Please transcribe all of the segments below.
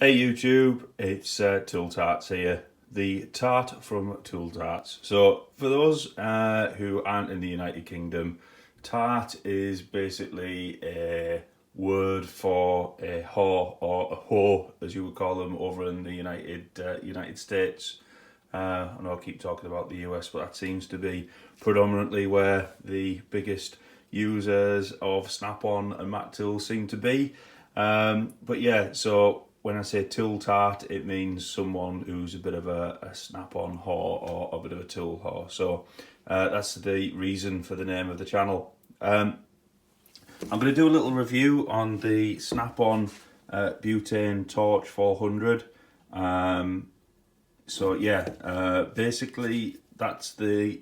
Hey YouTube, it's Tool Tarts here, the tart from Tool Tarts. So for those who aren't in the United Kingdom, tart is basically a word for a whore, or a hoe as you would call them over in the United States. I know I keep talking about the US, but that seems to be predominantly where the biggest users of Snap-on and Mac tools seem to be. But yeah, so when I say tool tart, it means someone who's a bit of a Snap-on whore or a bit of a tool whore. So that's the reason for the name of the channel. I'm going to do a little review on the Snap-on Butane Torch 400. So yeah, basically that's the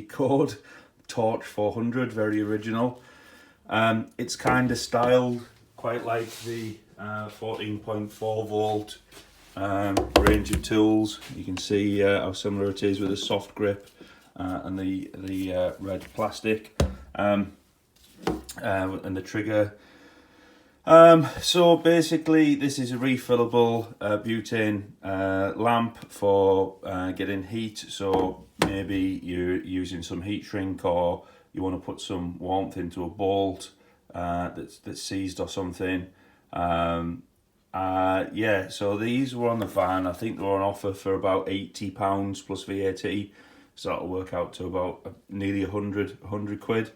code, Torch 400, very original. It's kind of styled quite like the 14.4 volt range of tools. You can see how similar it is with a soft grip and the red plastic and the trigger. So basically this is a refillable butane lamp for getting heat. So maybe you're using some heat shrink, or you want to put some warmth into a bolt that's seized or something. Yeah, so these were on the van. I think they were on offer for about £80 plus VAT, so that'll work out to about nearly 100 quid.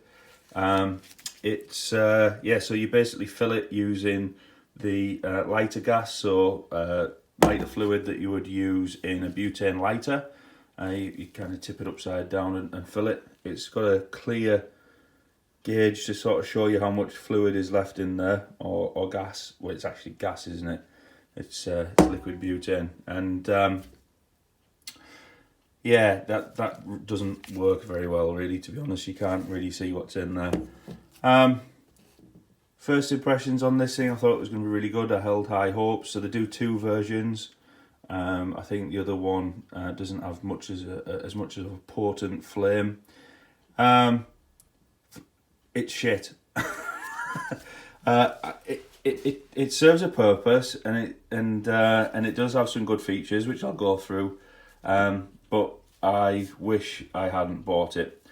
It's yeah, so you basically fill it using the lighter gas, so lighter fluid that you would use in a butane lighter. You kind of tip it upside down and fill it. It's got a clear gauge to sort of show you how much fluid is left in there, or gas. Well, it's actually gas, isn't it? It's liquid butane, and yeah, that doesn't work very well, really, to be honest. You can't really see what's in there. First impressions on this thing, I thought it was going to be really good. I held high hopes. So they do two versions. I think the other one doesn't have as much of a potent flame. It's shit. It serves a purpose, and it does have some good features, which I'll go through. But I wish I hadn't bought it.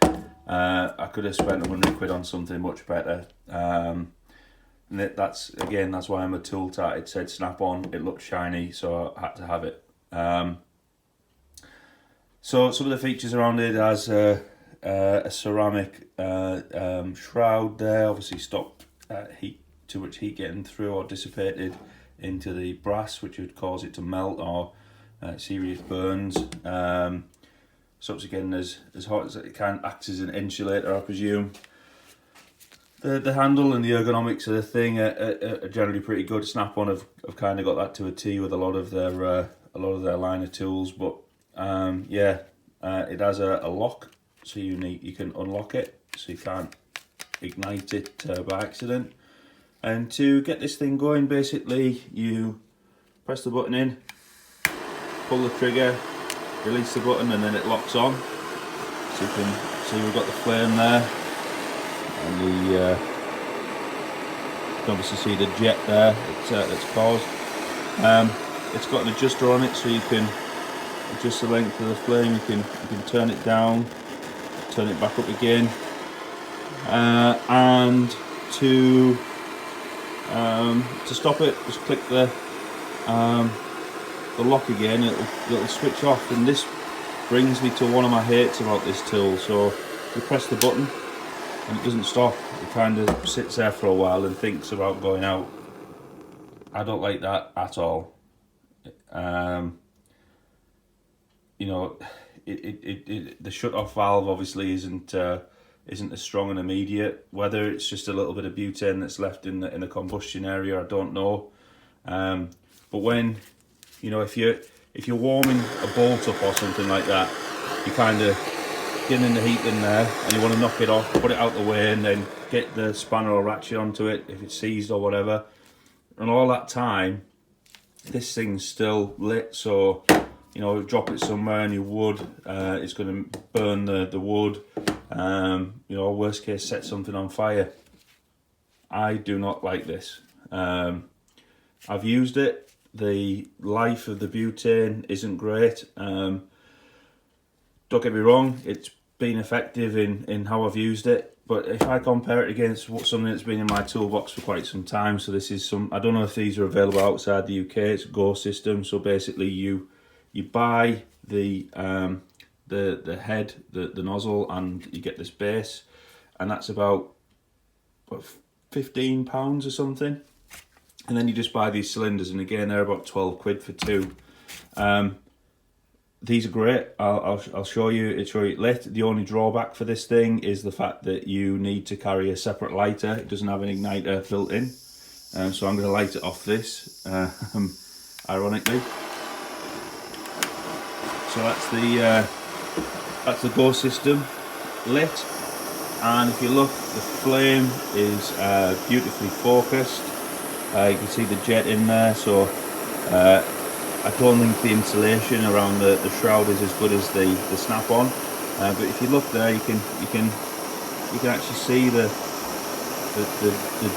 I could have spent 100 quid on something much better. And that's why I'm a tool tart. It said Snap-on. It looked shiny, so I had to have it. So some of the features around it has a ceramic shroud there, obviously stop too much heat getting through or dissipated into the brass, which would cause it to melt or serious burns. So it's again as hot as it can, acts as an insulator, I presume. The handle and the ergonomics of the thing are generally pretty good. Snap-on have kind of got that to a T with a lot of their line of tools, but yeah, it has a lock. So you can unlock it, so you can't ignite it by accident. And to get this thing going, basically you press the button in, pull the trigger, release the button, and then it locks on. So you can see we've got the flame there, and you can obviously see the jet there that's caused. It's got an adjuster on it, so you can adjust the length of the flame. You can turn it down, turn it back up again, and to stop it, just click the lock again. It'll switch off, and this brings me to one of my hates about this tool. So you press the button and it doesn't stop. It kind of sits there for a while and thinks about going out. I don't like that at all. You know, the shut off valve obviously isn't as strong and immediate. Whether it's just a little bit of butane that's left in the combustion area, I don't know. But when, you know, if you're warming a bolt up or something like that, you kind of getting in the heat in there, and you want to knock it off, put it out the way, and then get the spanner or ratchet onto it if it's seized or whatever. And all that time, this thing's still lit. So, you know, drop it somewhere and your wood, it's going to burn the wood. You know, worst case, set something on fire. I do not like this. I've used it. the life of the butane isn't great. Don't get me wrong, it's been effective in how I've used it, but if I compare it against something that's been in my toolbox for quite some time, so this is I don't know if these are available outside the UK, it's a Go system. So basically you buy the head, the nozzle, and you get this base, and that's about what, £15 or something. And then you just buy these cylinders, and again they're about 12 quid for two. These are great. I'll show you. It's very lit. The only drawback for this thing is the fact that you need to carry a separate lighter. It doesn't have an igniter built in, so I'm going to light it off this. Ironically, so that's the Go system lit, and if you look, the flame is beautifully focused. You can see the jet in there, so I don't think the insulation around the shroud is as good as the snap-on, but if you look there, you can actually see the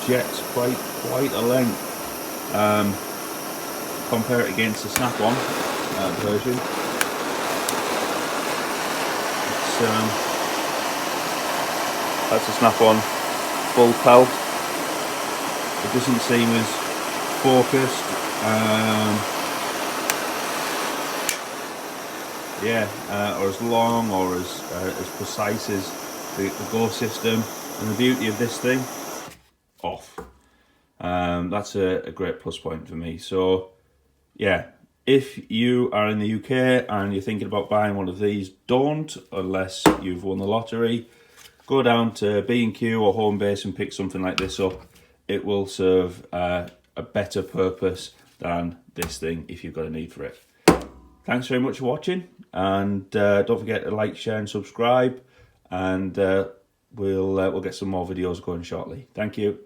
jet's quite a length. Compare it against the snap-on version. That's a snap-on full pelt. It doesn't seem as focused. Or as long or as precise as the Go system. And the beauty of this thing, off. That's a great plus point for me. So yeah, if you are in the UK and you're thinking about buying one of these, don't, unless you've won the lottery. Go down to B&Q or Homebase and pick something like this up. It will serve a better purpose than this thing if you've got a need for it. Thanks very much for watching, and don't forget to like, share and subscribe, and we'll get some more videos going shortly. Thank you.